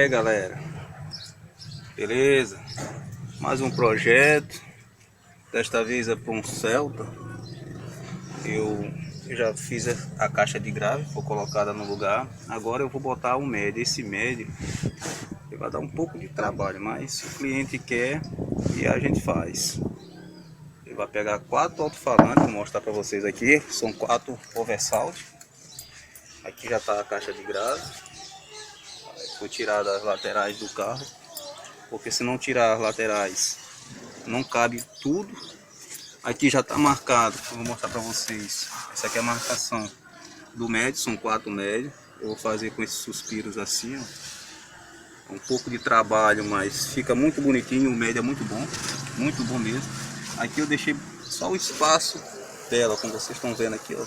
aí, galera, beleza? Mais um projeto. Desta vez é para um Celta. Eu já fiz a caixa de grave, foi colocada no lugar. Agora eu vou botar o médio. Esse médio vai dar um pouco de trabalho, mas o cliente quer e a gente faz. Ele vai pegar 4 alto-falantes, vou mostrar para vocês aqui. São 4 oversalt. Aqui já está a caixa de grave. Vou tirar das laterais do carro, porque se não tirar as laterais não cabe tudo. Aqui já está marcado, eu vou mostrar para vocês. Essa aqui é a marcação do médio, são 4 médios. Eu vou fazer com esses suspiros assim, ó. Um pouco de trabalho, mas fica muito bonitinho. O médio é muito bom mesmo. Aqui eu deixei só o espaço dela, como vocês estão vendo aqui, ó.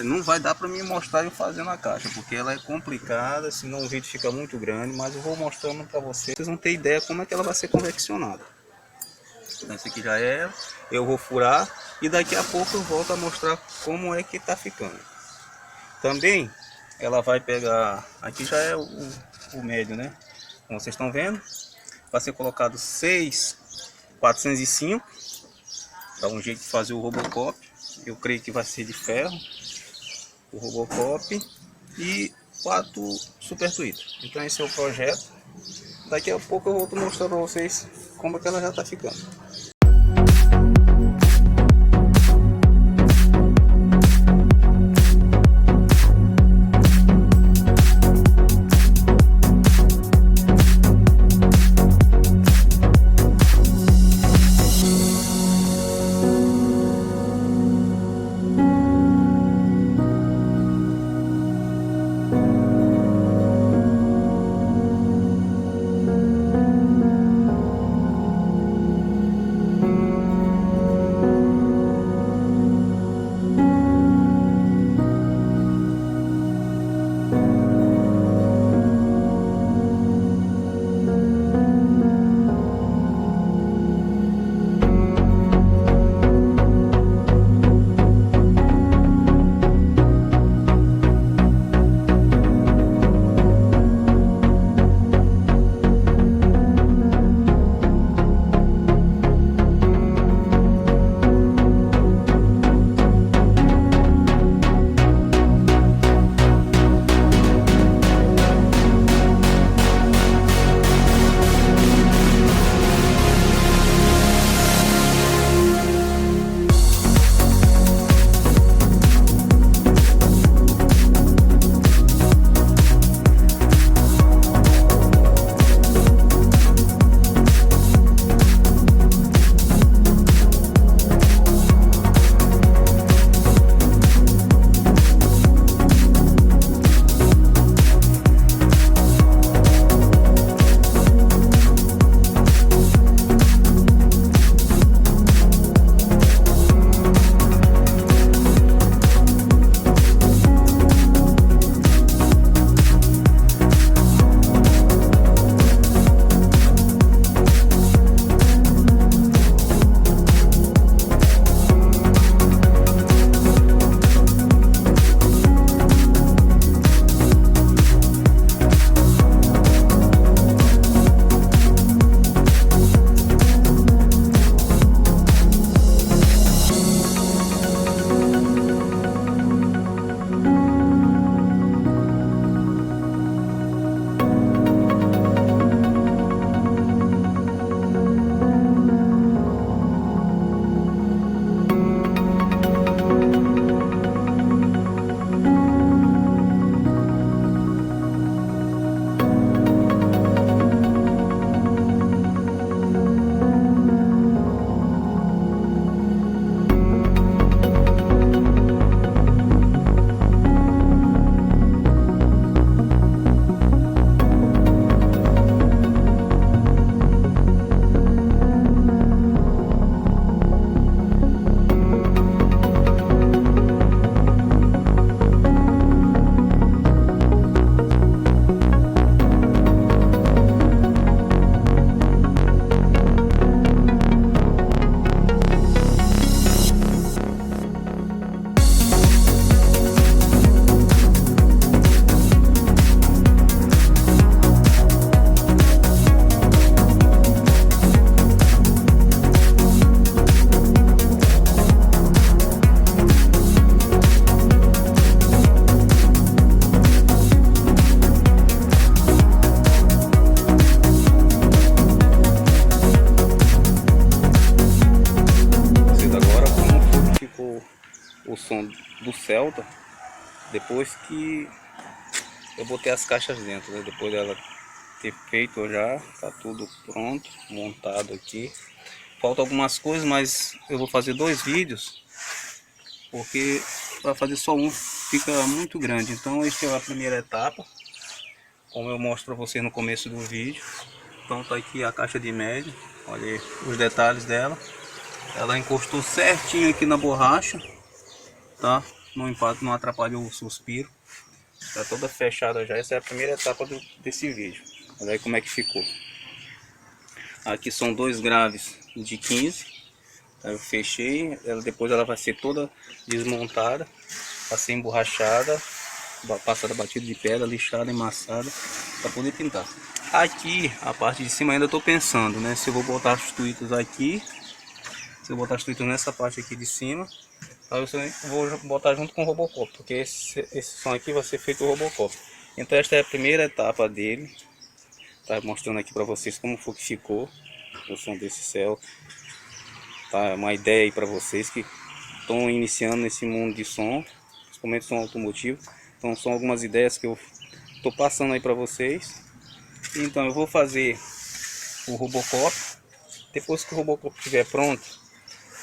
Não vai dar para mim mostrar eu fazendo a caixa, porque ela é complicada, senão o vídeo fica muito grande, mas eu vou mostrando para vocês vão ter ideia como é que ela vai ser confeccionada. Então, esse aqui já é, eu vou furar e daqui a pouco eu volto a mostrar como é que tá ficando. Também ela vai pegar, aqui já é o médio, né? Como vocês estão vendo, vai ser colocado 6 405, dá um jeito de fazer o Robocop. Eu creio que vai ser de ferro o Robocop e 4 Super Twitter. Então esse é o projeto. Daqui a pouco eu vou mostrar para vocês como é que ela já está ficando. o som do Celta depois que eu botei as caixas dentro, né? Depois dela ter feito já, tá tudo pronto, montado aqui. Falta algumas coisas, mas eu vou fazer 2 vídeos, porque para fazer só um fica muito grande. Então esta é a primeira etapa, como eu mostro para vocês no começo do vídeo. Então tá aqui a caixa de média, olha aí os detalhes dela. Ela encostou certinho aqui na borracha, tá? No impacto não atrapalhou o suspiro. Tá toda fechada já. Essa é a primeira etapa desse vídeo. Olha aí como é que ficou. Aqui são 2 graves de 15. Eu fechei. Depois ela vai ser toda desmontada, vai ser emborrachada, passada batida de pedra, lixada, emassada, para poder pintar. Aqui a parte de cima ainda estou pensando, né? Se eu vou botar os tuitos aqui, se eu botar os tuitos nessa parte aqui de cima. Eu vou botar junto com o Robocop, porque esse som aqui vai ser feito o Robocop. Então esta é a primeira etapa dele. Tá mostrando aqui para vocês como foi que ficou o som desse Celta. Tá uma ideia aí para vocês que estão iniciando nesse mundo de som, principalmente som automotivo. Então são algumas ideias que eu estou passando aí para vocês. Então eu vou fazer o Robocop. Depois que o Robocop estiver pronto,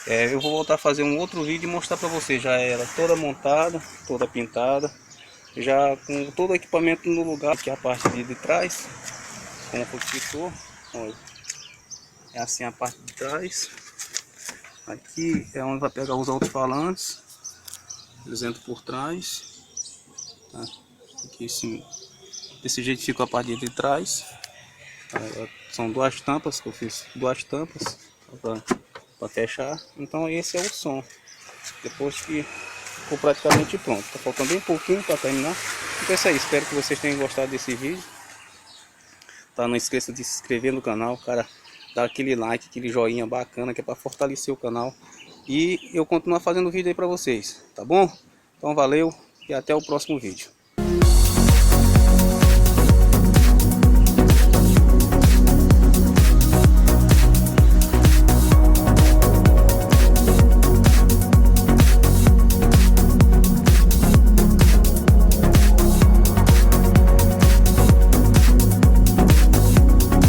eu vou voltar a fazer um outro vídeo e mostrar para vocês já ela toda montada, toda pintada, já com todo o equipamento no lugar. Aqui a parte de trás, como ficou, olha, é assim a parte de trás. Aqui é onde vai pegar os alto-falantes, isento por trás, tá? Aqui assim, desse jeito fica a parte de trás. São 2 tampas que eu fiz, 2 tampas para fechar. Então esse é o som depois que ficou praticamente pronto. Tá faltando bem pouquinho para terminar. Então é isso aí, espero que vocês tenham gostado desse vídeo, tá? Não esqueça de se inscrever no canal, cara, dar aquele like, aquele joinha bacana, que é para fortalecer o canal e eu continuar fazendo vídeo aí para vocês, tá bom? Então valeu e até o próximo vídeo.